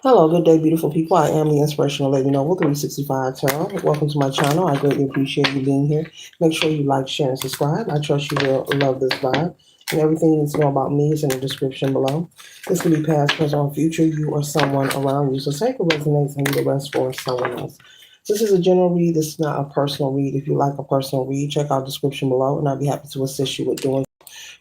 Hello, good day, beautiful people. I am the Inspirational Lady Noble 365 Tarot. Welcome to my channel. I greatly appreciate you being here. Make sure you like, share, and subscribe. I trust you will love this vibe. And everything you need to know about me is in the description below. This can be past, present, or future, you or someone around you. So take what resonates and leave the rest for someone else. This is a general read. This is not a personal read. If you like a personal read, check out the description below, and I'll be happy to assist you with doing.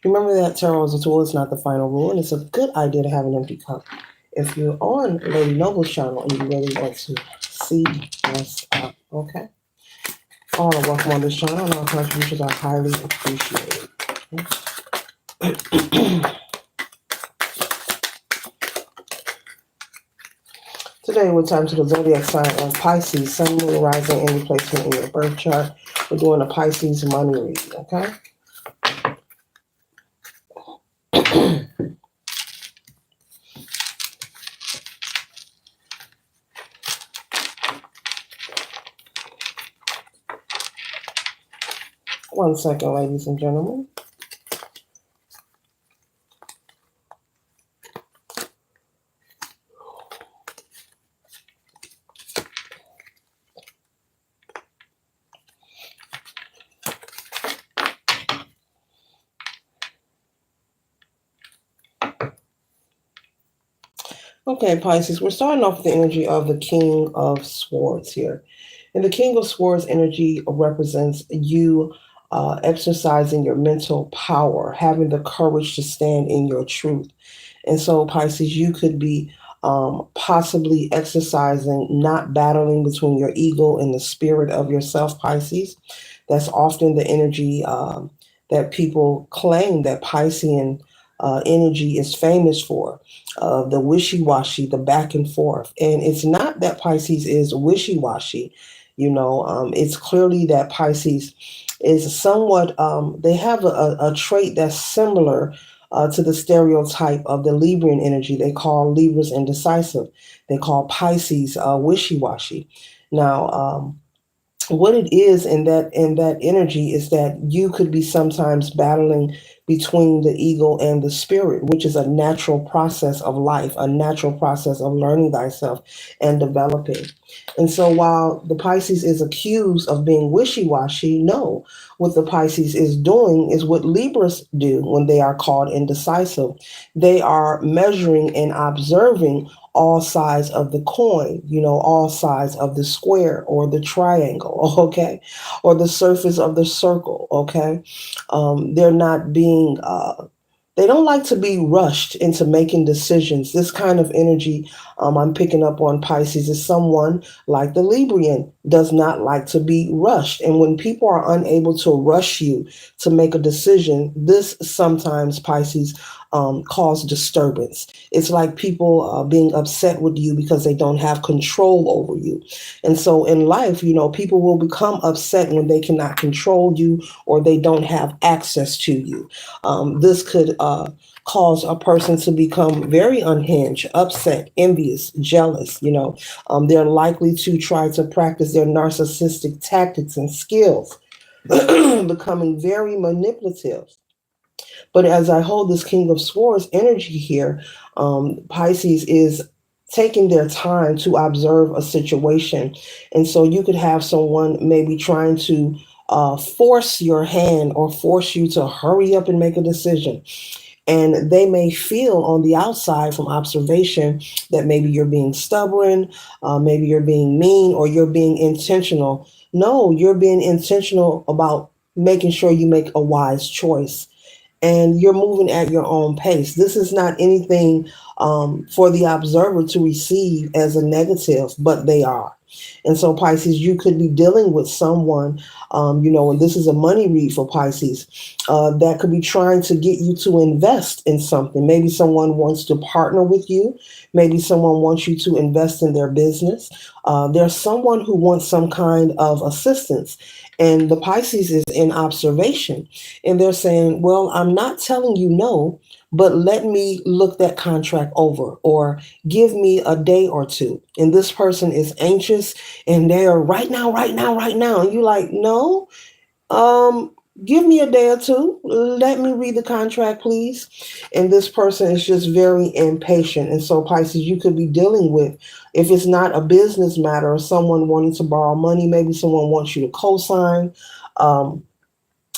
Remember that tarot is a tool, it's not the final rule, and it's a good idea to have an empty cup. If you're on Lady Noble's channel and you really want to see what's up, okay? All are welcome on this channel, and all contributions are highly appreciated. Today, we're time to the zodiac sign of Pisces, Sun, Moon, Rising, any placement in your birth chart. We're doing a Pisces money read, okay? One second, ladies and gentlemen. Okay, Pisces, we're starting off with the energy of the King of Swords here. And the King of Swords energy represents you exercising your mental power, having the courage to stand in your truth. And so, Pisces, you could be possibly exercising, not battling between your ego and the spirit of yourself, Pisces. That's often the energy that people claim that Piscean energy is famous for, the wishy-washy, the back and forth. And it's not that Pisces is wishy-washy. It's clearly that Pisces is somewhat, they have a trait that's similar to the stereotype of the Libran energy. They call Libras indecisive. They call Pisces wishy-washy. Now, what it is in that energy is that you could be sometimes battling between the ego and the spirit, which is a natural process of life, a natural process of learning thyself and developing. And so while the Pisces is accused of being wishy-washy, no, what the Pisces is doing is what Libras do when they are called indecisive. They are measuring and observing all sides of the coin, all sides of the square or the triangle, okay, or the surface of the circle, okay. They're not being, they don't like to be rushed into making decisions. This kind of energy I'm picking up on Pisces is someone like the Librian does not like to be rushed. And when people are unable to rush you to make a decision, this sometimes Pisces cause disturbance. It's like people being upset with you because they don't have control over you. And so in life, people will become upset when they cannot control you or they don't have access to you. This could cause a person to become very unhinged, upset, envious, jealous. They're likely to try to practice their narcissistic tactics and skills, becoming very manipulative. But as I hold this King of Swords energy here, Pisces is taking their time to observe a situation. And so you could have someone maybe trying to force your hand or force you to hurry up and make a decision. And they may feel on the outside from observation that maybe you're being stubborn, maybe you're being mean, or you're being intentional. No, you're being intentional about making sure you make a wise choice and you're moving at your own pace. This is not anything for the observer to receive as a negative, but they are. And so, Pisces, you could be dealing with someone, and this is a money read for Pisces, that could be trying to get you to invest in something. Maybe someone wants to partner with you. Maybe someone wants you to invest in their business. There's someone who wants some kind of assistance. And the Pisces is in observation. And they're saying, well, I'm not telling you no, but let me look that contract over or give me a day or two. And this person is anxious and they're right now, right now, right now. And you're like, no, Give me a day or two. Let me read the contract, please. And this person is just very impatient. And so, Pisces, you could be dealing with, if it's not a business matter or someone wanting to borrow money, maybe someone wants you to co sign. Um,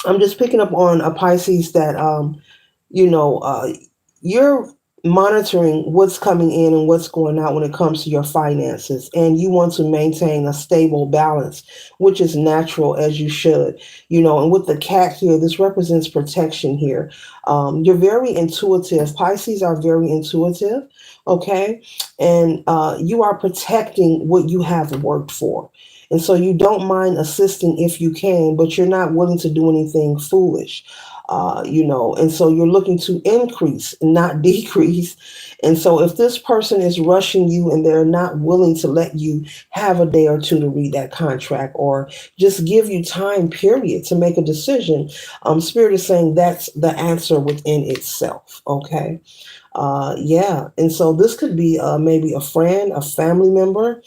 I'm just picking up on a Pisces that you know, you're monitoring what's coming in and what's going out when it comes to your finances, and you want to maintain a stable balance, which is natural as you should, And with the cat here, this represents protection here. You're very intuitive. Pisces are very intuitive, okay, and you are protecting what you have worked for. And so you don't mind assisting if you can, but you're not willing to do anything foolish, and so you're looking to increase, not decrease. And so if this person is rushing you and they're not willing to let you have a day or two to read that contract or just give you time, period, to make a decision, Spirit is saying that's the answer within itself. Okay. Yeah. And so this could be maybe a friend, a family member.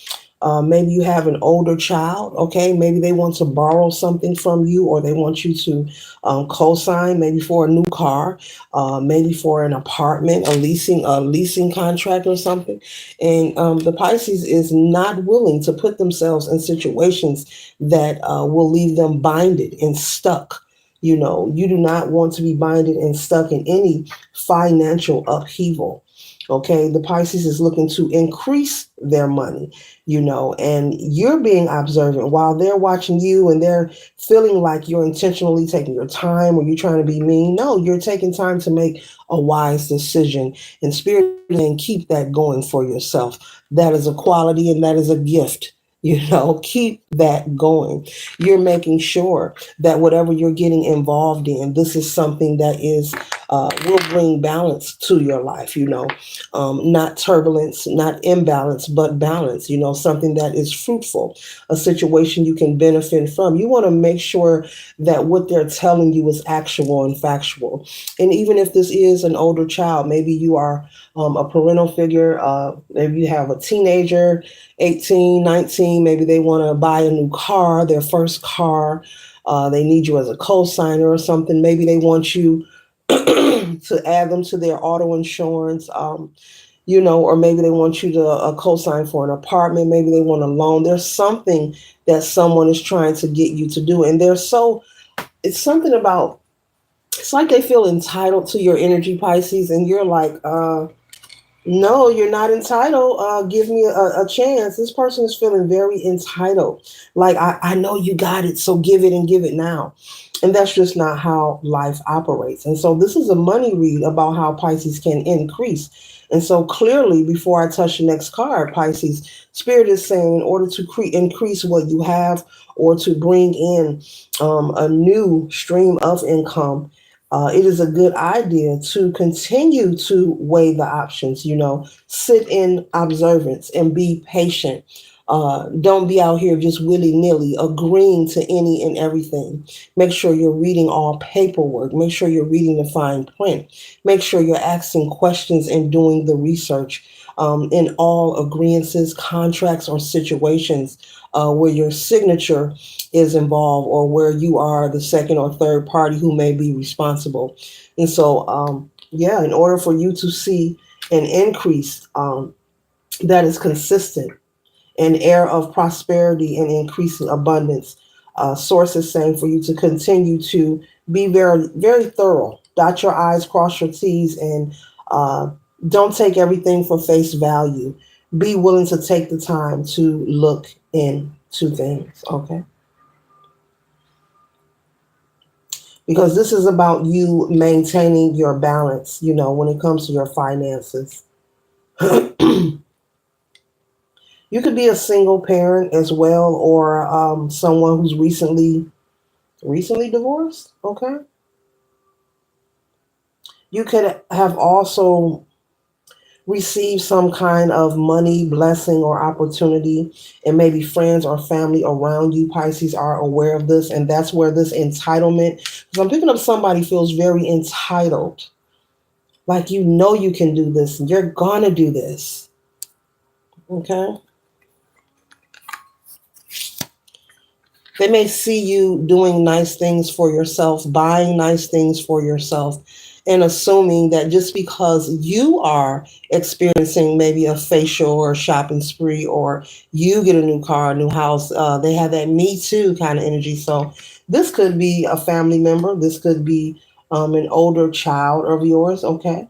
Maybe you have an older child, okay? Maybe they want to borrow something from you, or they want you to co-sign, maybe for a new car, maybe for an apartment, a leasing contract or something. And the Pisces is not willing to put themselves in situations that will leave them binded and stuck. You do not want to be binded and stuck in any financial upheaval. Okay, the Pisces is looking to increase their money, and you're being observant while they're watching you and they're feeling like you're intentionally taking your time or you're trying to be mean. No, you're taking time to make a wise decision. And Spirit and keep that going for yourself. That is a quality and that is a gift. Keep that going. You're making sure that whatever you're getting involved in, this is something that will bring balance to your life. Not turbulence, not imbalance, but balance. Something that is fruitful, a situation you can benefit from. You want to make sure that what they're telling you is actual and factual. And even if this is an older child, maybe you are a parental figure, maybe you have a teenager, 18, 19, maybe they want to buy a new car, their first car. They need you as a co-signer or something. Maybe they want you to add them to their auto insurance, or maybe they want you to co-sign for an apartment. Maybe they want a loan. There's something that someone is trying to get you to do. And it's something about, it's like they feel entitled to your energy, Pisces. And you're like, no, you're not entitled. Give me a chance. This person is feeling very entitled. Like, I know you got it, so give it and give it now. And that's just not how life operates. And so this is a money read about how Pisces can increase. And so clearly, before I touch the next card, Pisces, Spirit is saying in order to increase what you have or to bring in a new stream of income, it is a good idea to continue to weigh the options, sit in observance and be patient. Don't be out here just willy-nilly agreeing to any and everything. Make sure you're reading all paperwork. Make sure you're reading the fine print. Make sure you're asking questions and doing the research in all agreements, contracts, or situations where your signature is involved or where you are the second or third party who may be responsible. And so, yeah, in order for you to see an increase that is consistent, an air of prosperity and increasing abundance, source is saying for you to continue to be very, very thorough. Dot your I's, cross your T's, and uh, don't take everything for face value. Be willing to take the time to look into things, okay? Because this is about you maintaining your balance, when it comes to your finances. You could be a single parent as well, or someone who's recently divorced. Okay, you could have also received some kind of money blessing or opportunity, and maybe friends or family around you, Pisces, are aware of this, and that's where this entitlement. Because I'm picking up somebody feels very entitled, like you can do this, you're gonna do this. Okay. They may see you doing nice things for yourself, buying nice things for yourself, and assuming that just because you are experiencing maybe a facial or a shopping spree, or you get a new car, a new house, they have that me too kind of energy. So this could be a family member. This could be an older child of yours. Okay.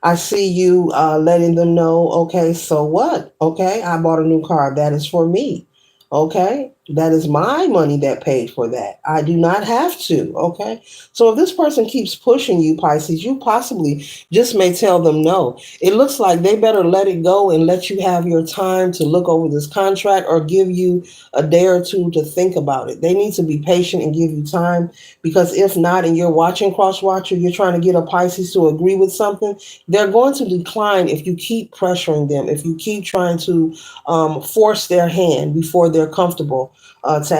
I see you letting them know, okay, so what? Okay, I bought a new car. That is for me. Okay, that is my money that paid for that. I do not have to. Okay, so if this person keeps pushing you, Pisces, you possibly just may tell them no. It looks like they better let it go and let you have your time to look over this contract, or give you a day or two to think about it. They need to be patient and give you time, because if not, and you're watching Cross Watcher, you're trying to get a Pisces to agree with something, they're going to decline if you keep pressuring them, if you keep trying to force their hand before they're comfortable to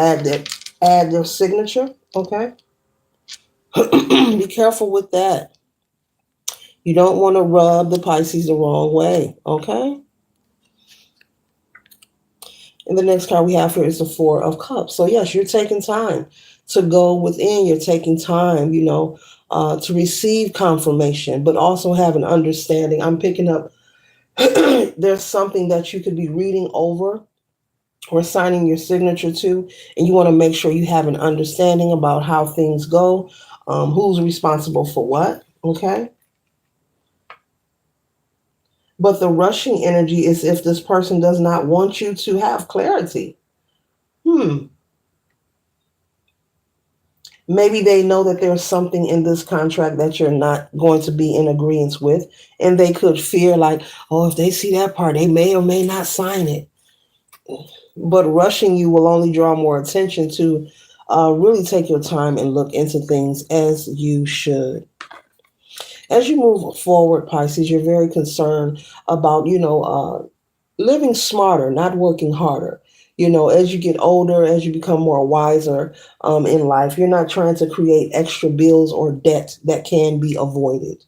add their signature. Okay, be careful with that. You don't want to rub the Pisces the wrong way. Okay, and the next card we have here is the Four of Cups. So yes, you're taking time to go within. You're taking time, to receive confirmation, but also have an understanding. I'm picking up there's something that you could be reading over or signing your signature to, and you want to make sure you have an understanding about how things go, who's responsible for what. Okay. But the rushing energy is if this person does not want you to have clarity. Hmm. Maybe they know that there's something in this contract that you're not going to be in agreement with, and they could fear, like, oh, if they see that part, they may or may not sign it. But rushing you will only draw more attention to really take your time and look into things as you should. As you move forward, Pisces, you're very concerned about, living smarter, not working harder. As you get older, as you become more wiser in life, you're not trying to create extra bills or debt that can be avoided.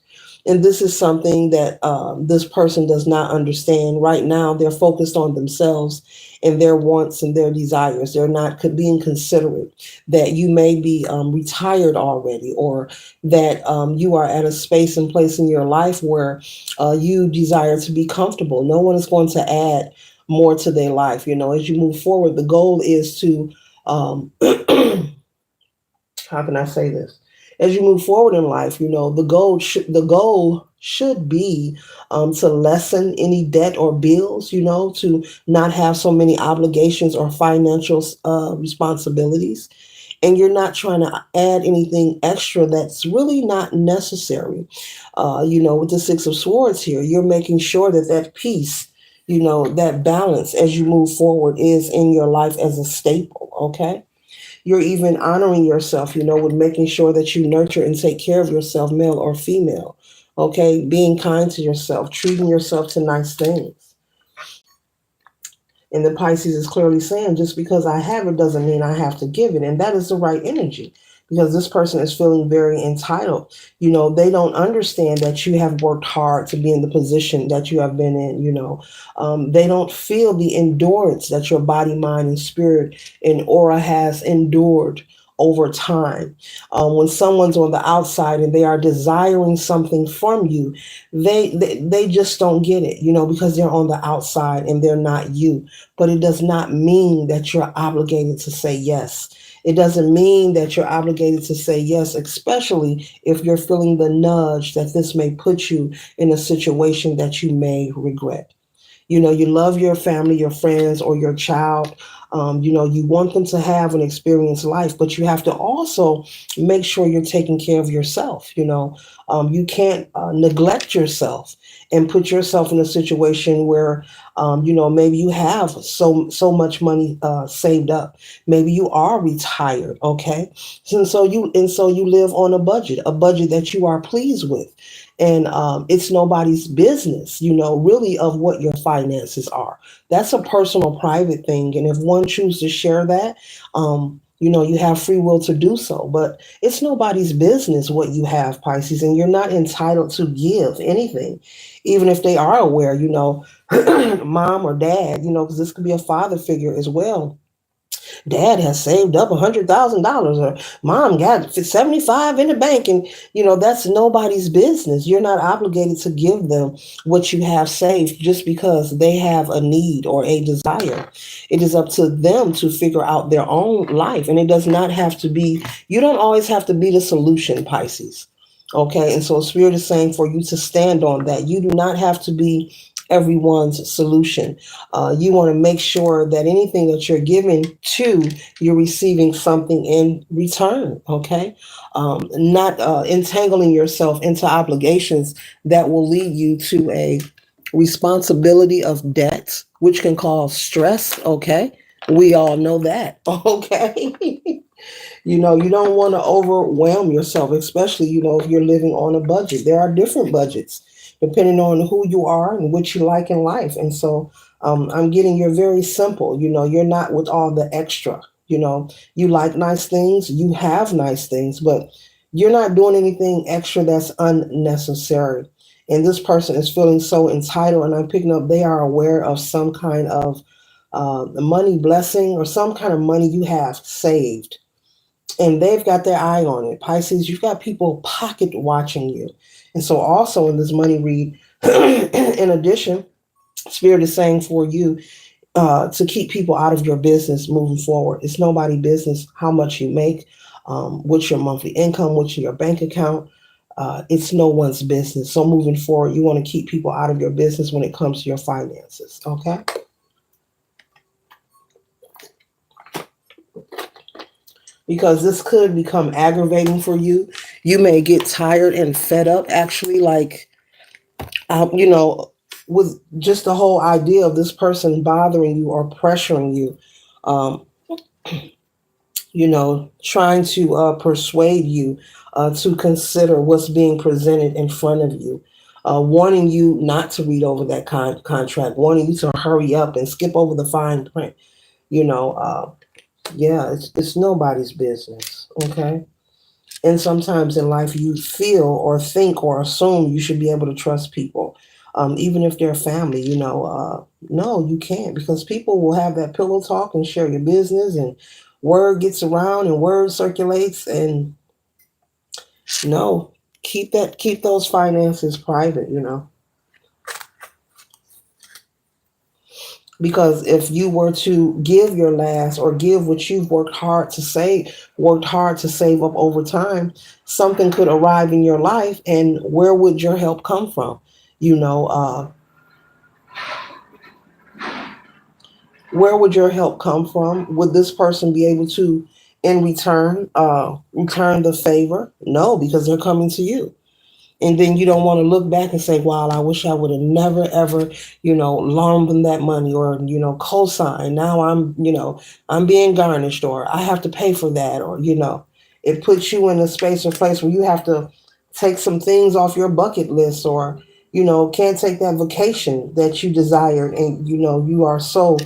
And this is something that this person does not understand. Right now, they're focused on themselves and their wants and their desires. They're not being considerate that you may be retired already, or that you are at a space and place in your life where you desire to be comfortable. No one is going to add more to their life. As you move forward, the goal is to, how can I say this? As you move forward in life, the goal should be to lessen any debt or bills. To not have so many obligations or financial responsibilities, and you're not trying to add anything extra that's really not necessary. With the Six of Swords here, you're making sure that that peace, that balance as you move forward is in your life as a staple. Okay. You're even honoring yourself, with making sure that you nurture and take care of yourself, male or female. Okay. Being kind to yourself, treating yourself to nice things. And the Pisces is clearly saying, just because I have it doesn't mean I have to give it. And that is the right energy, because this person is feeling very entitled. They don't understand that you have worked hard to be in the position that you have been in. They don't feel the endurance that your body, mind, and spirit and aura has endured over time. When someone's on the outside and they are desiring something from you, they just don't get it, because they're on the outside and they're not you. But it does not mean that you're obligated to say yes. It doesn't mean that you're obligated to say yes, especially if you're feeling the nudge that this may put you in a situation that you may regret. You love your family, your friends, or your child. You want them to have an experienced life, but you have to also make sure you're taking care of yourself. You can't neglect yourself and put yourself in a situation where, maybe you have so much money saved up. Maybe you are retired. Okay, and so you live on a budget that you are pleased with, and it's nobody's business, really, of what your finances are. That's a personal, private thing, and if one chooses to share that, You have free will to do so, but it's nobody's business what you have, Pisces, and you're not entitled to give anything, even if they are aware, mom or dad, because this could be a father figure as well. Dad has saved up $100,000, or mom got 75 in the bank, and that's nobody's business. You're not obligated to give them what you have saved just because they have a need or a desire. It is up to them to figure out their own life, and it does not have to be. You don't always have to be the solution, Pisces. Okay, and so Spirit is saying for you to stand on that. You do not have to be everyone's solution. You want to make sure that anything that you're giving to, you're receiving something in return. Okay, not entangling yourself into obligations that will lead you to a responsibility of debt, which can cause stress. Okay, we all know that. Okay. You don't want to overwhelm yourself, especially, if you're living on a budget. There are different budgets depending on who you are and what you like in life. And so I'm getting you're very simple. You're not with all the extra. You like nice things, you have nice things, but you're not doing anything extra that's unnecessary. And this person is feeling so entitled, and I'm picking up they are aware of some kind of money blessing or some kind of money you have saved, and they've got their eye on it. Pisces, you've got people pocket watching you. And so also in this money read, in addition, Spirit is saying for you to keep people out of your business moving forward. It's nobody's business how much you make, what's your monthly income, what's your bank account. It's no one's business. So moving forward, you want to keep people out of your business when it comes to your finances. Okay. Because this could become aggravating for you. You may get tired and fed up, actually, like, you know, with just the whole idea of this person bothering you or pressuring you, um, trying to persuade you to consider what's being presented in front of you. Wanting you not to read over that contract, wanting you to hurry up and skip over the fine print. You know, yeah, it's nobody's business. Okay. And sometimes in life, you feel or think or assume you should be able to trust people, even if they're family. No, you can't, because people will have that pillow talk and share your business, and word gets around and word circulates. And no, keep those finances private. Because if you were to give your last or give what you've worked hard to save up over time, something could arrive in your life, and where would your help come from? You know, uh, where would your help come from? Would this person be able to, in return, return the favor? No, because they're coming to you. And then you don't want to look back and say, wow, I wish I would have never ever, loaned them that money, or, co-sign. Now I'm being garnished, or I have to pay for that, or, it puts you in a space or place where you have to take some things off your bucket list, or, can't take that vacation that you desired, and, you are so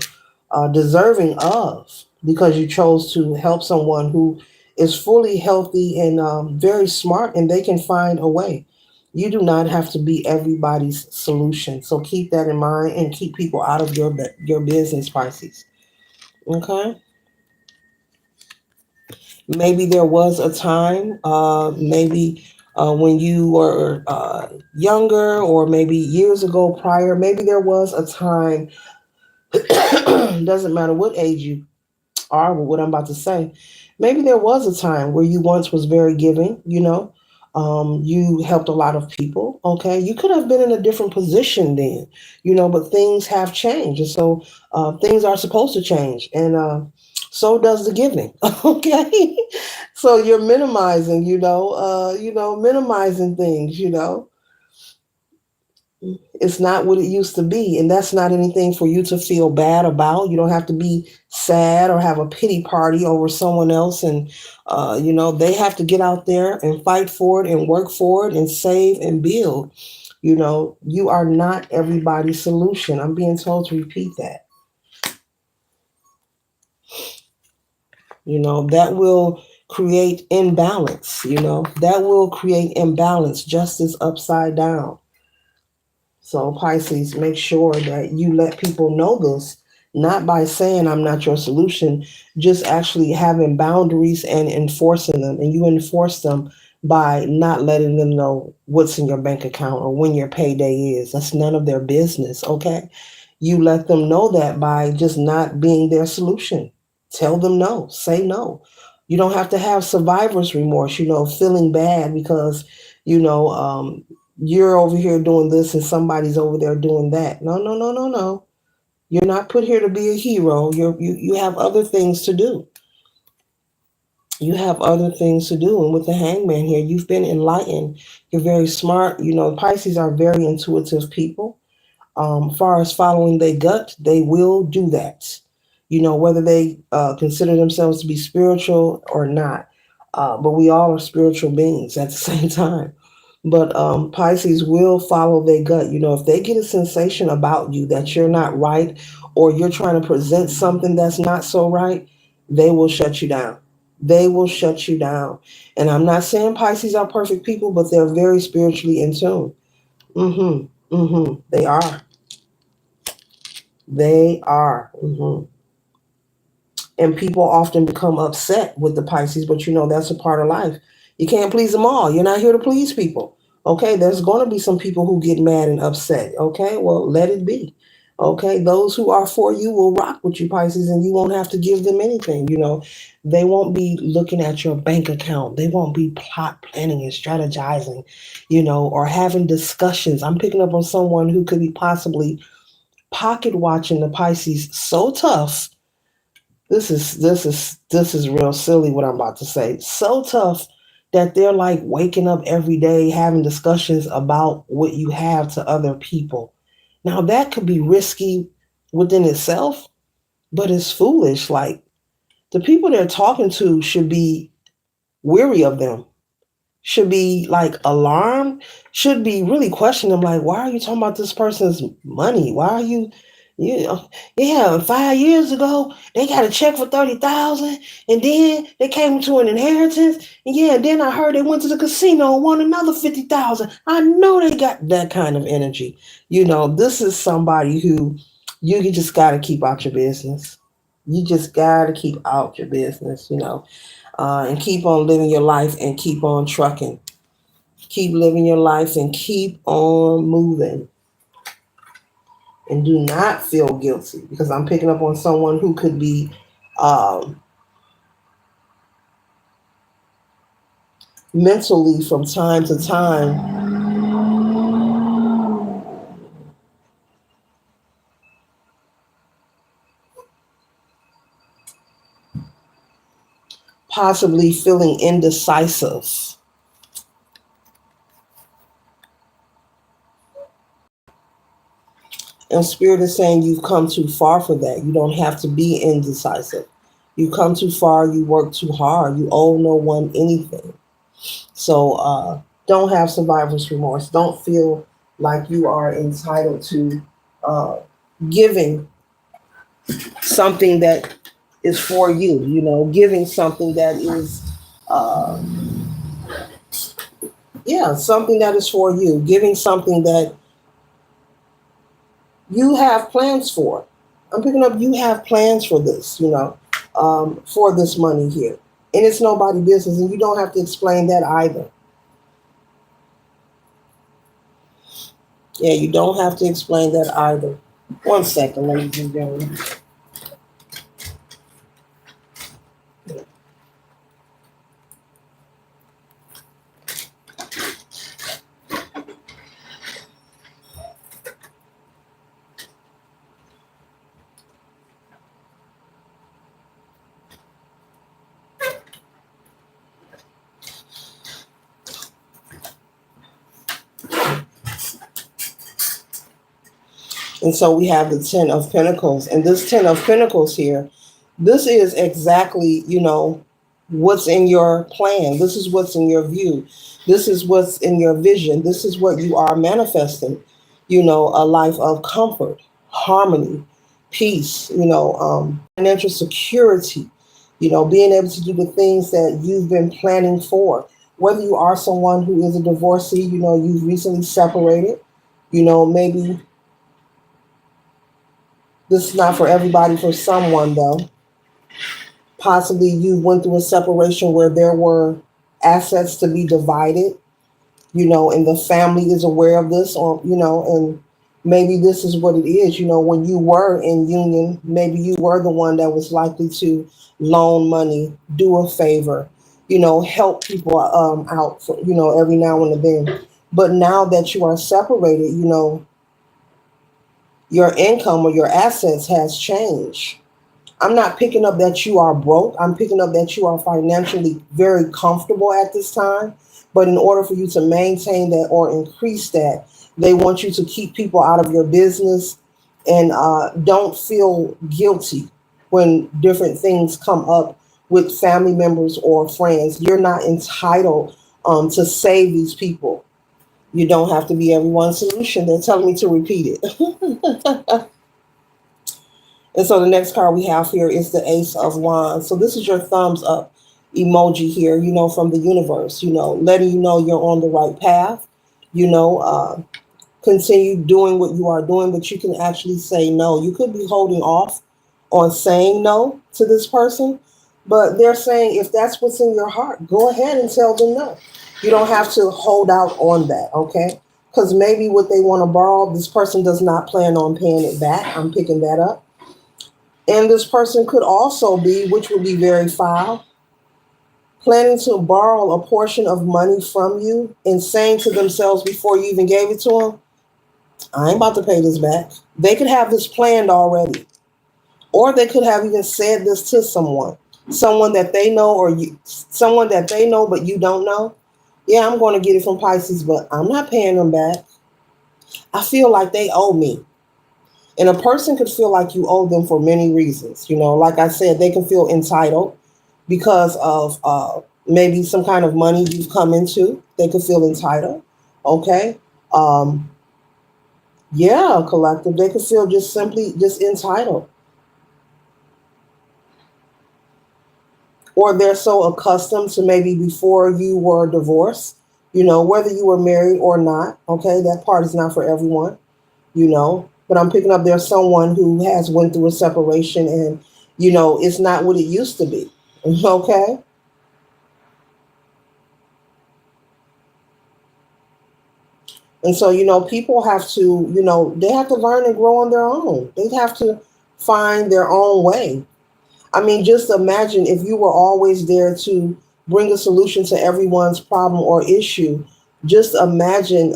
deserving of, because you chose to help someone who is fully healthy and very smart, and they can find a way. You do not have to be everybody's solution. So keep that in mind and keep people out of your business, Pisces. Okay. Maybe there was a time, maybe when you were younger, or maybe years ago prior, maybe there was a time, doesn't matter what age you are with what I'm about to say. Maybe there was a time where you once was very giving, you helped a lot of people. Okay. You could have been in a different position then, but things have changed. And so things are supposed to change. And so does the giving. Okay. So you're minimizing, minimizing things, it's not what it used to be, and that's not anything for you to feel bad about. You don't have to be sad or have a pity party over someone else, and they have to get out there and fight for it and work for it and save and build. You are not everybody's solution. I'm being told to repeat that. That will create imbalance. That will create imbalance, justice upside down. So, Pisces, make sure that you let people know this, not by saying I'm not your solution, just actually having boundaries and enforcing them. And you enforce them by not letting them know what's in your bank account or when your payday is. That's none of their business, okay? You let them know that by just not being their solution. Tell them no, say no. You don't have to have survivor's remorse, feeling bad because, you know, um, you're over here doing this and somebody's over there doing that. No, no, no, no, no. You're not put here to be a hero. You have other things to do. You have other things to do. And with the hangman here, you've been enlightened. You're very smart. Pisces are very intuitive people. Far as following their gut, they will do that. Whether they consider themselves to be spiritual or not. But we all are spiritual beings at the same time. But Pisces will follow their gut. If they get a sensation about you that you're not right or you're trying to present something that's not so right, they will shut you down. They will shut you down. And I'm not saying Pisces are perfect people, but they're very spiritually in tune. They are. They are. And people often become upset with the Pisces, but that's a part of life. You can't please them all. You're not here to please people. Okay, there's going to be some people who get mad and upset. Okay, well, let it be. Okay, those who are for you will rock with you, Pisces, and you won't have to give them anything. They won't be looking at your bank account. They won't be plot planning and strategizing, or having discussions. I'm picking up on someone who could be possibly pocket watching the Pisces so tough. This is real silly what I'm about to say. So tough that they're like waking up every day having discussions about what you have to other people. Now that could be risky within itself, but it's foolish. Like the people they're talking to should be weary of them, should be like alarmed, should be really questioning them, like, why are you talking about this person's money? Why are yeah, 5 years ago they got a check for 30,000, and then they came to an inheritance, and yeah, then I heard they went to the casino and won another 50,000. I know they got that kind of energy. This is somebody who you just got to keep out your business. You just got to keep out your business. And keep on living your life and keep on trucking. Keep living your life and keep on moving. And do not feel guilty, because I'm picking up on someone who could be um, mentally from time to time possibly feeling indecisive. And Spirit is saying you've come too far for that. You don't have to be indecisive. You come too far, you work too hard, you owe no one anything. So don't have survivor's remorse. Don't feel like you are entitled to uh, giving something that is for you, giving something that is, uh, yeah, something that is for you, giving something that you have plans for. I'm picking up, you have plans for this, for this money here. And it's nobody business, and you don't have to explain that either. Yeah, you don't have to explain that either. One second, ladies and gentlemen. And so we have the Ten of Pentacles. And this Ten of Pentacles here, this is exactly, what's in your plan. This is what's in your view. This is what's in your vision. This is what you are manifesting, a life of comfort, harmony, peace, financial security, Being able to do the things that you've been planning for. Whether you are someone who is a divorcee, you've recently separated, maybe this is not for everybody, for someone though. Possibly you went through a separation where there were assets to be divided, and the family is aware of this, or, and maybe this is what it is. When you were in union, maybe you were the one that was likely to loan money, do a favor, help people out, for, every now and then. But now that you are separated, your income or your assets has changed. I'm not picking up that you are broke. I'm picking up that you are financially very comfortable at this time. But in order for you to maintain that or increase that, they want you to keep people out of your business, and don't feel guilty when different things come up with family members or friends. You're not entitled to save these people. You don't have to be everyone's solution. They're telling me to repeat it. And so the next card we have here is the Ace of Wands. So this is your thumbs up emoji here, from the universe, letting you know you're on the right path, continue doing what you are doing, but you can actually say no. You could be holding off on saying no to this person, but they're saying if that's what's in your heart, go ahead and tell them no. You don't have to hold out on that, okay? Because maybe what they want to borrow, this person does not plan on paying it back. I'm picking that up. And this person could also be, which would be very foul, planning to borrow a portion of money from you and saying to themselves before you even gave it to them, I ain't about to pay this back. They could have this planned already. Or they could have even said this to someone that they know, or someone that they know but you don't know. Yeah, I'm going to get it from Pisces, but I'm not paying them back. I feel like they owe me. And a person could feel like you owe them for many reasons. Like I said, they can feel entitled because of maybe some kind of money you've come into. They could feel entitled. Okay. Yeah, collective. They could feel just simply just entitled. Or they're so accustomed to maybe before you were divorced, whether you were married or not. Okay. That part is not for everyone. But I'm picking up there's someone who has went through a separation, and it's not what it used to be. Okay. And so people have to, they have to learn and grow on their own. They have to find their own way. I mean, just imagine if you were always there to bring a solution to everyone's problem or issue. Just imagine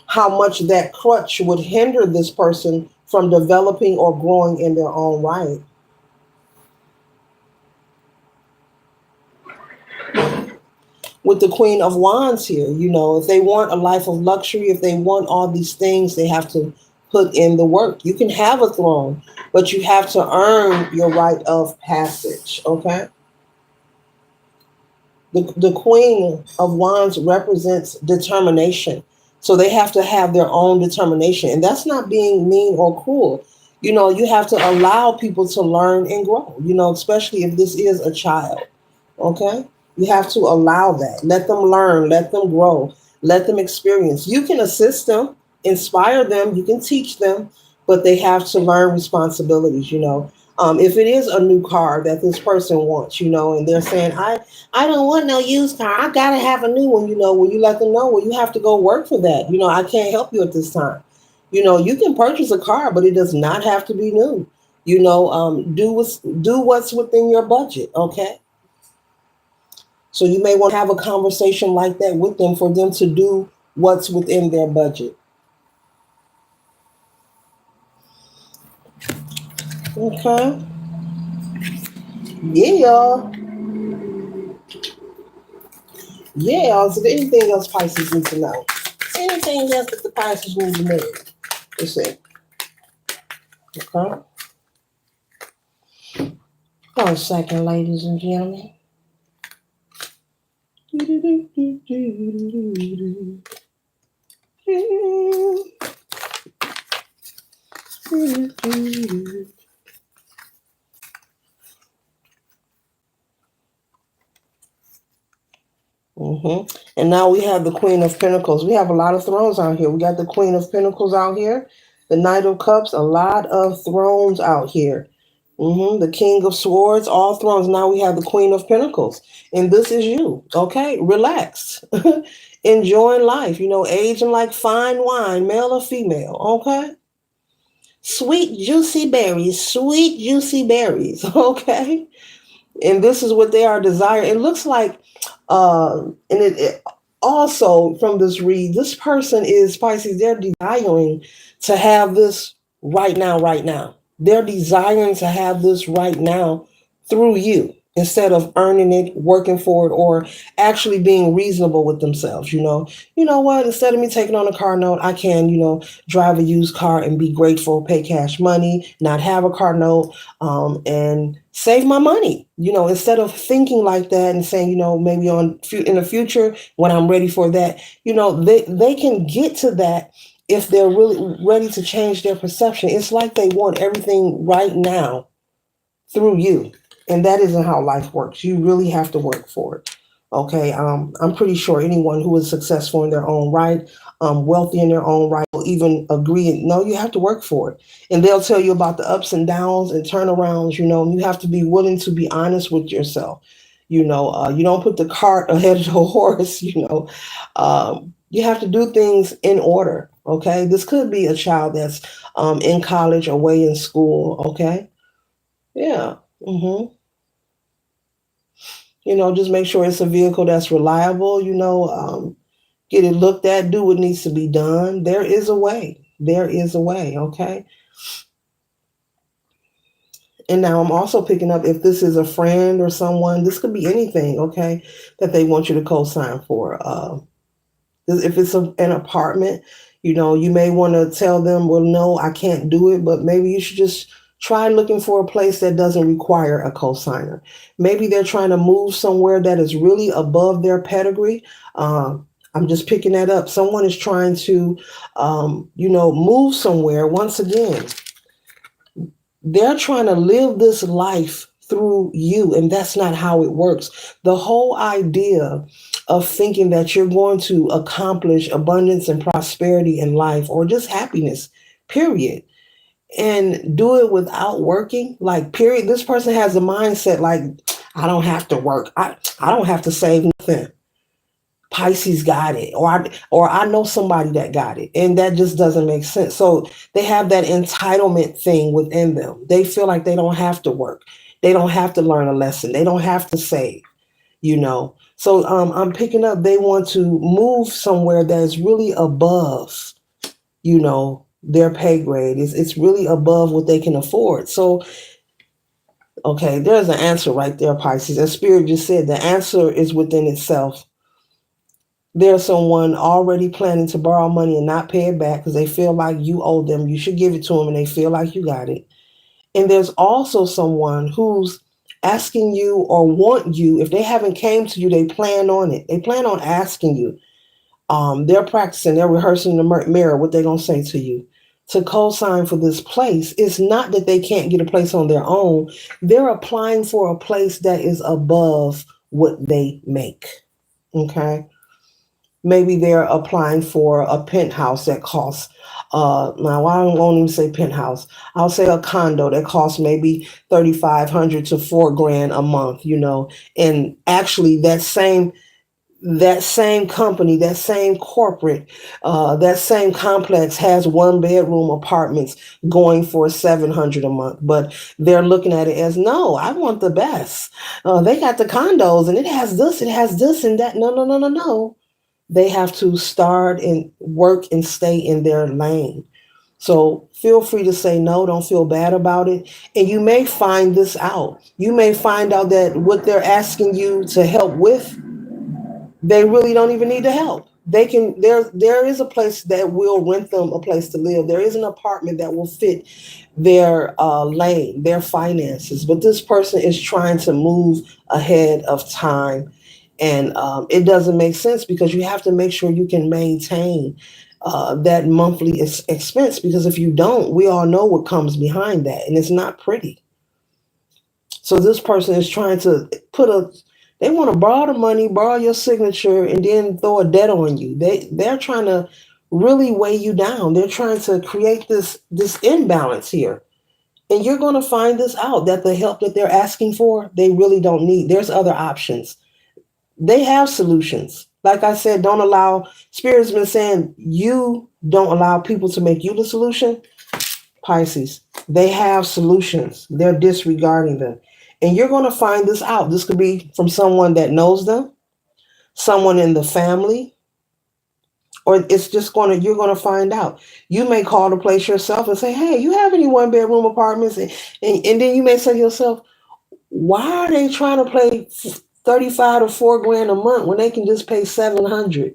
how much that crutch would hinder this person from developing or growing in their own right. With the Queen of Wands here, if they want a life of luxury, if they want all these things, they have to put in the work. You can have a throne, but you have to earn your right of passage, okay? The Queen of Wands represents determination. So they have to have their own determination. And that's not being mean or cruel. You have to allow people to learn and grow, especially if this is a child. Okay? You have to allow that. Let them learn, let them grow, let them experience. You can assist them, inspire them, you can teach them, but they have to learn responsibilities. If it is a new car that this person wants, and they're saying, I don't want no used car. I gotta have a new one, when you let them know, well, you have to go work for that. I can't help you at this time. You can purchase a car, but it does not have to be new. Do what's within your budget, okay? So you may want to have a conversation like that with them for them to do what's within their budget. Okay. Yeah, y'all. Yeah, y'all. So anything else Pisces need to know? Anything else that the Pisces need to know? Let's see. Okay. Hold on a second, ladies and gentlemen. And now we have the Queen of Pentacles. We have a lot of thrones out here. We got the Queen of Pentacles out here, the Knight of Cups, a lot of thrones out here. The King of Swords, all thrones. Now we have the Queen of Pentacles. And this is you. Okay, relax. Enjoying life, aging like fine wine, male or female. Okay. Sweet juicy berries. Okay. And this is what they are desiring. It looks like, and it also from this read, this person is Pisces. They're desiring to have this right now, right now. They're desiring to have this right now through you instead of earning it, working for it, or actually being reasonable with themselves. What? Instead of me taking on a car note, I can, drive a used car and be grateful, pay cash money, not have a car note, and save my money. Instead of thinking like that and saying, maybe in the future when I'm ready for that, they can get to that if they're really ready to change their perception. It's like they want everything right now through you. And that isn't how life works. You really have to work for it. Okay. I'm pretty sure anyone who is successful in their own right, wealthy in their own right, will even agree. No, you have to work for it. And they'll tell you about the ups and downs and turnarounds, and you have to be willing to be honest with yourself. You don't put the cart ahead of the horse, you have to do things in order. Okay. This could be a child that's in college, away in school. Okay. Yeah. Just make sure it's a vehicle that's reliable, get it looked at, do what needs to be done. There is a way. There is a way. Okay. And now I'm also picking up if this is a friend or someone, this could be anything. Okay. That they want you to co-sign for. If it's an apartment, you may want to tell them, well, no, I can't do it, but maybe you should just try looking for a place that doesn't require a cosigner. Maybe they're trying to move somewhere that is really above their pedigree. I'm just picking that up. Someone is trying to, move somewhere. Once again, they're trying to live this life through you, and that's not how it works. The whole idea of thinking that you're going to accomplish abundance and prosperity in life or just happiness, period, and do it without working, like, period. This person has a mindset like, I don't have to work. I don't have to save nothing. Pisces got it, or I know somebody that got it, and that just doesn't make sense. So they have that entitlement thing within them. They feel like they don't have to work, they don't have to learn a lesson, they don't have to save. So I'm picking up. They want to move somewhere that is really above, their pay grade. It's really above what they can afford. So okay, there's an answer right there, Pisces. As Spirit just said, the answer is within itself. There's someone already planning to borrow money and not pay it back because they feel like you owe them. You should give it to them, and they feel like you got it. And there's also someone who's asking you or want you. If they haven't came to you, they plan on it. They plan on asking you. They're practicing. They're rehearsing in the mirror what they're gonna say to you to co-sign for this place. It's not that they can't get a place on their own. They're applying for a place that is above what they make. Okay. Maybe they're applying for a penthouse that costs, now I won't even say penthouse. I'll say a condo that costs maybe 3,500 to 4 grand a month, and actually that same company, that same corporate, that same complex has 1 bedroom apartments going for 700 a month, but they're looking at it as, no, I want the best. They got the condos and it has this and that. No, no, no, no, no. They have to start and work and stay in their lane. So feel free to say no, don't feel bad about it. And you may find this out. You may find out that what they're asking you to help with, they really don't even need the help. They can there is a place that will rent them a place to live. There is an apartment that will fit their lane, their finances. But this person is trying to move ahead of time, and it doesn't make sense because you have to make sure you can maintain that monthly expense. Because if you don't, we all know what comes behind that, and it's not pretty. So this person is trying to They want to borrow the money, borrow your signature, and then throw a debt on you. They're trying to really weigh you down. They're trying to create this imbalance here. And you're going to find this out, that the help that they're asking for, they really don't need. There's other options. They have solutions. Like I said, don't allow, Spirit's been saying, you don't allow people to make you the solution. Pisces, they have solutions. They're disregarding them. And you're going to find this out. This could be from someone that knows them, someone in the family, or it's just you're going to find out. You may call the place yourself and say, hey, you have any one bedroom apartments? And then you may say to yourself, why are they trying to pay 35 to 4 grand a month when they can just pay 700?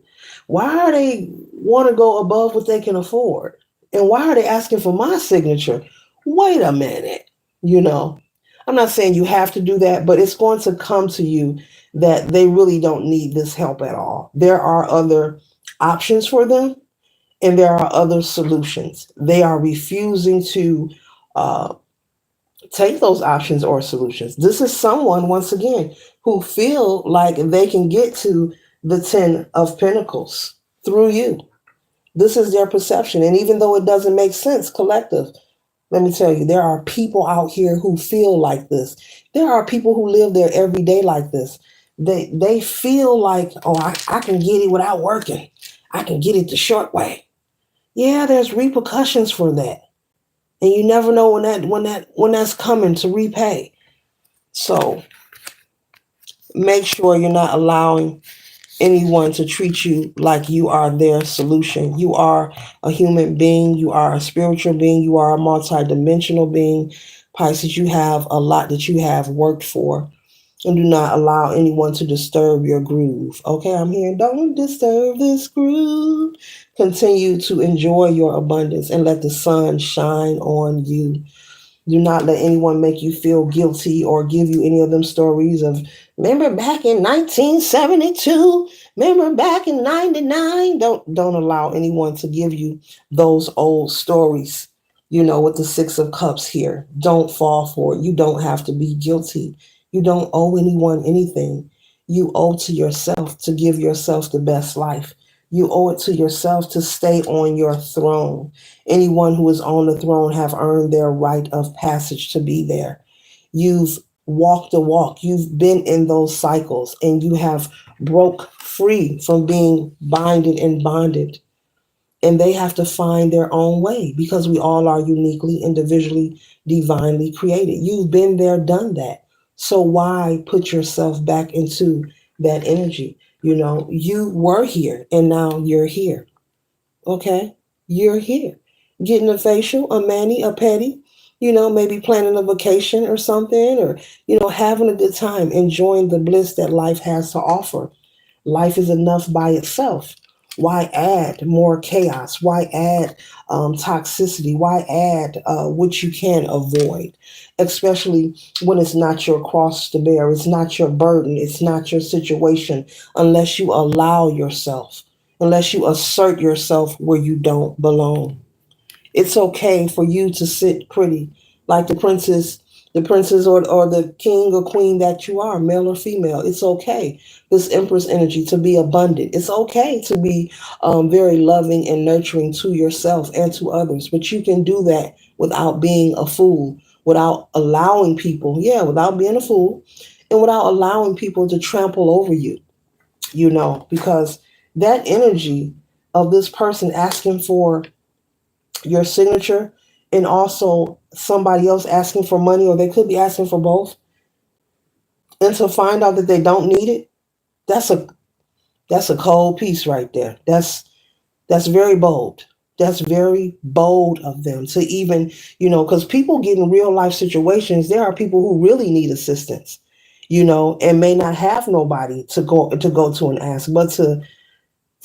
Why are they want to go above what they can afford? And why are they asking for my signature? Wait a minute. You know, I'm not saying you have to do that, but it's going to come to you that they really don't need this help at all. There are other options for them, and there are other solutions. They are refusing to uh, take those options or solutions. This is someone, once again, who feel like they can get to the 10 of Pentacles through you. This is their perception. And even though it doesn't make sense, collective, let me tell you, there are people out here who feel like this. There are people who live there every day like this. They feel like, oh, I can get it without working. I can get it the short way. Yeah, there's repercussions for that. And you never know when that's coming to repay. So make sure you're not allowing anyone to treat you like you are their solution. You are a human being, you are a spiritual being, you are a multidimensional being. Pisces, you have a lot that you have worked for. And do not allow anyone to disturb your groove. Okay, I'm here. Don't disturb this groove. Continue to enjoy your abundance and let the sun shine on you. Do not let anyone make you feel guilty or give you any of them stories of, remember back in 1972, remember back in 99. Don't allow anyone to give you those old stories. You know, with the 6 of Cups here. Don't fall for it. You don't have to be guilty. You don't owe anyone anything. You owe to yourself to give yourself the best life. You owe it to yourself to stay on your throne. Anyone who is on the throne have earned their right of passage to be there. You've walked the walk. You've been in those cycles and you have broke free from being binded and bonded. And they have to find their own way because we all are uniquely, individually, divinely created. You've been there, done that. So why put yourself back into that energy? You know, you were here and now you're here. Okay? You're here. Getting a facial, a mani, a pedi, you know, maybe planning a vacation or something, or, you know, having a good time, enjoying the bliss that life has to offer. Life is enough by itself. Why add more chaos? Why add toxicity? Why add what you can avoid? Especially when it's not your cross to bear, it's not your burden, it's not your situation, unless you allow yourself, unless you assert yourself where you don't belong. It's okay for you to sit pretty, like the princess or the king or queen that you are, male or female. It's okay. This Empress energy to be abundant. It's okay to be very loving and nurturing to yourself and to others. But you can do that without being a fool, without allowing people, yeah, without being a fool, and without allowing people to trample over you, you know, because that energy of this person asking for your signature and also somebody else asking for money, or they could be asking for both, and to find out that they don't need it, that's a cold piece right there. That's very bold. That's very bold of them to even, you know, because people get in real life situations, there are people who really need assistance, you know, and may not have nobody to go to and ask, but to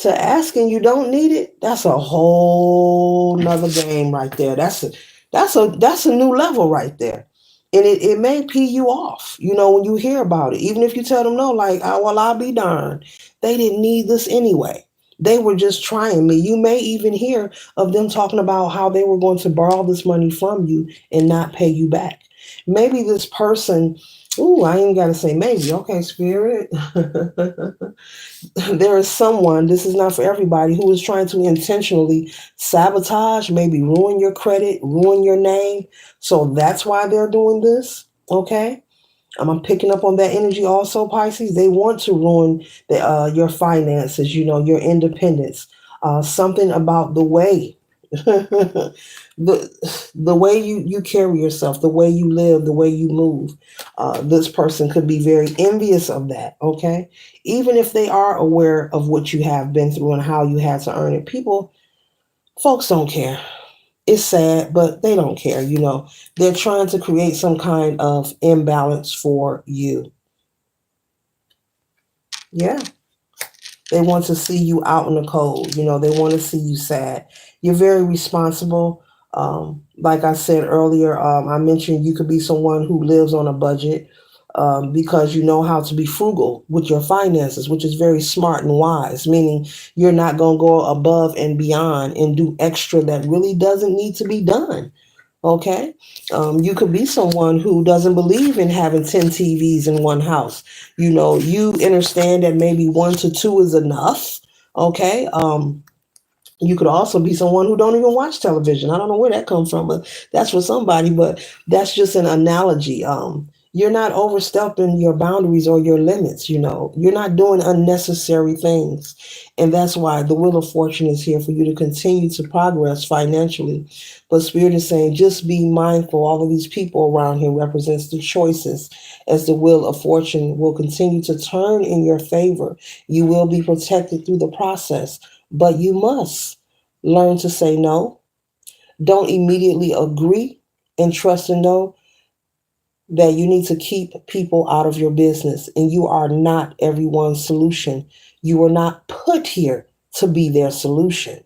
ask and you don't need it, that's a whole nother game right there. That's a new level right there. And it may pee you off, you know, when you hear about it. Even if you tell them no, like, oh, well, I'll be darned. They didn't need this anyway. They were just trying me. You may even hear of them talking about how they were going to borrow this money from you and not pay you back. Maybe this person Ooh, I ain't got to say maybe. Okay, spirit. There is someone, this is not for everybody, who is trying to intentionally sabotage, maybe ruin your credit, ruin your name. So that's why they're doing this. Okay. I'm picking up on that energy also, Pisces. They want to ruin your finances, your independence. Something about the way, the way you carry yourself, the way you live, the way you move. This person could be very envious of that. Okay, even if they are aware of what you have been through and how you had to earn it, folks don't care. It's sad, but they don't care. They're trying to create some kind of imbalance for you. Yeah. They want to see you out in the cold. They want to see you sad. You're very responsible. Like I said earlier, I mentioned you could be someone who lives on a budget because you know how to be frugal with your finances, which is very smart and wise, meaning you're not going to go above and beyond and do extra that really doesn't need to be done. Okay. You could be someone who doesn't believe in having 10 TVs in one house. You understand that maybe one to two is enough. Okay. You could also be someone who don't even watch television. I don't know where that comes from, but that's for somebody. But that's just an analogy. You're not overstepping your boundaries or your limits. You're not doing unnecessary things, and that's why the Wheel of Fortune is here for you to continue to progress financially. But Spirit is saying, just be mindful. All of these people around here represents the choices, as the Wheel of Fortune will continue to turn in your favor. You will be protected through the process, but you must learn to say no. Don't immediately agree, and trust and know that you need to keep people out of your business, and you are not everyone's solution. You were not put here to be their solution.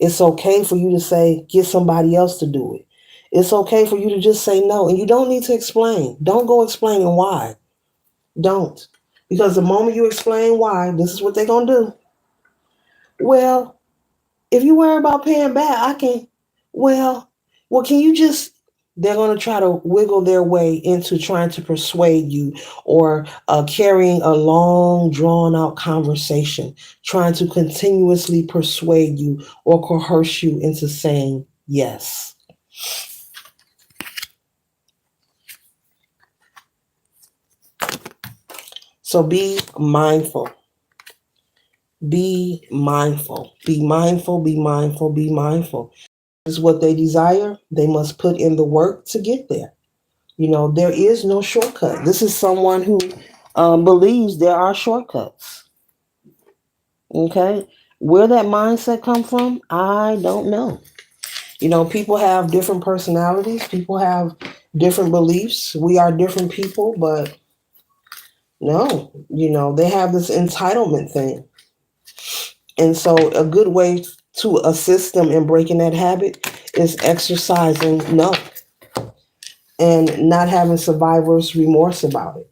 It's okay for you to say, get somebody else to do it. It's okay for you to just say no, and you don't need to explain. Don't go explaining why. Don't. Because the moment you explain why, this is what they're going to do. Well, if you worry about paying back, I can. Well, can you just? They're going to try to wiggle their way into trying to persuade you, or carrying a long, drawn out conversation, trying to continuously persuade you or coerce you into saying yes. So be mindful. Be mindful. Be mindful. Be mindful. Be mindful. This is what they desire. They must put in the work to get there. There is no shortcut. This is someone who believes there are shortcuts. Okay. Where that mindset come from, I don't know. People have different personalities. People have different beliefs. We are different people, but no, they have this entitlement thing. And so a good way to assist them in breaking that habit is exercising no, and not having survivor's remorse about it.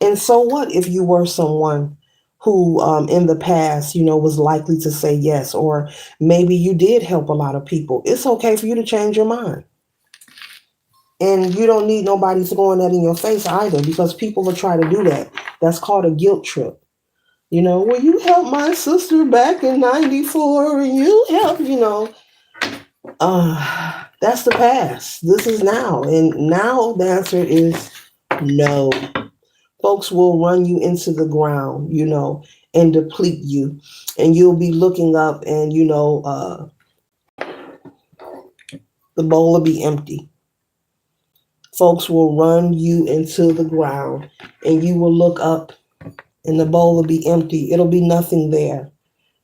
And so what if you were someone who in the past, was likely to say yes, or maybe you did help a lot of people? It's okay for you to change your mind. And you don't need nobody throwing that in your face either, because people will try to do that. That's called a guilt trip. Well, you helped my sister back in 94 and you helped, that's the past. This is now. And now the answer is no. Folks will run you into the ground, and deplete you. And you'll be looking up and, the bowl will be empty. Folks will run you into the ground and you will look up and the bowl will be empty. It'll be nothing there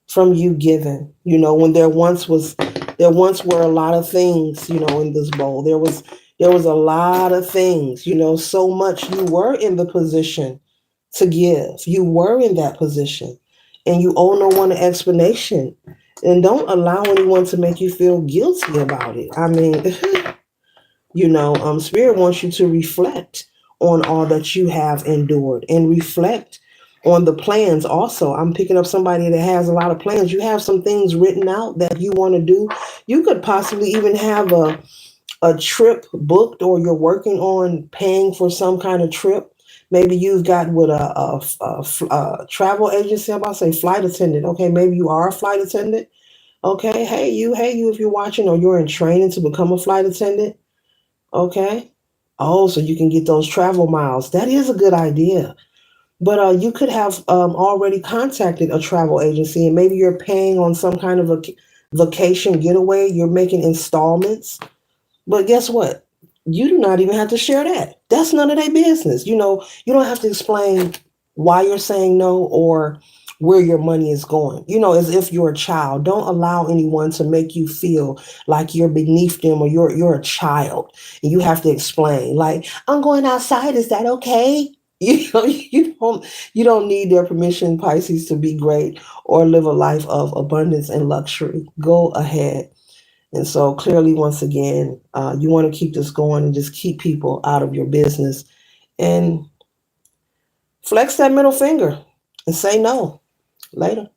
from you giving. When there once were a lot of things, in this bowl. There was a lot of things, so much. You were in the position to give. You were in that position, and you owe no one an explanation. And don't allow anyone to make you feel guilty about it. I mean, Spirit wants you to reflect on all that you have endured, and reflect on the plans also. I'm picking up somebody that has a lot of plans. You have some things written out that you want to do. You could possibly even have a trip booked, or you're working on paying for some kind of trip. Maybe you've got with a travel agency. I'm about to say flight attendant. Okay, maybe you are a flight attendant. Okay, hey you, if you're watching or you're in training to become a flight attendant. Okay. Oh, so you can get those travel miles. That is a good idea. But you could have already contacted a travel agency, and maybe you're paying on some kind of a vacation getaway. You're making installments. But guess what? You do not even have to share that. That's none of their business. You don't have to explain why you're saying no or where your money is going. As if you're a child. Don't allow anyone to make you feel like you're beneath them or you're a child and you have to explain. Like, I'm going outside. Is that okay? You don't need their permission, Pisces, to be great or live a life of abundance and luxury. Go ahead. And so clearly, once again, you want to keep this going and just keep people out of your business and flex that middle finger and say no later.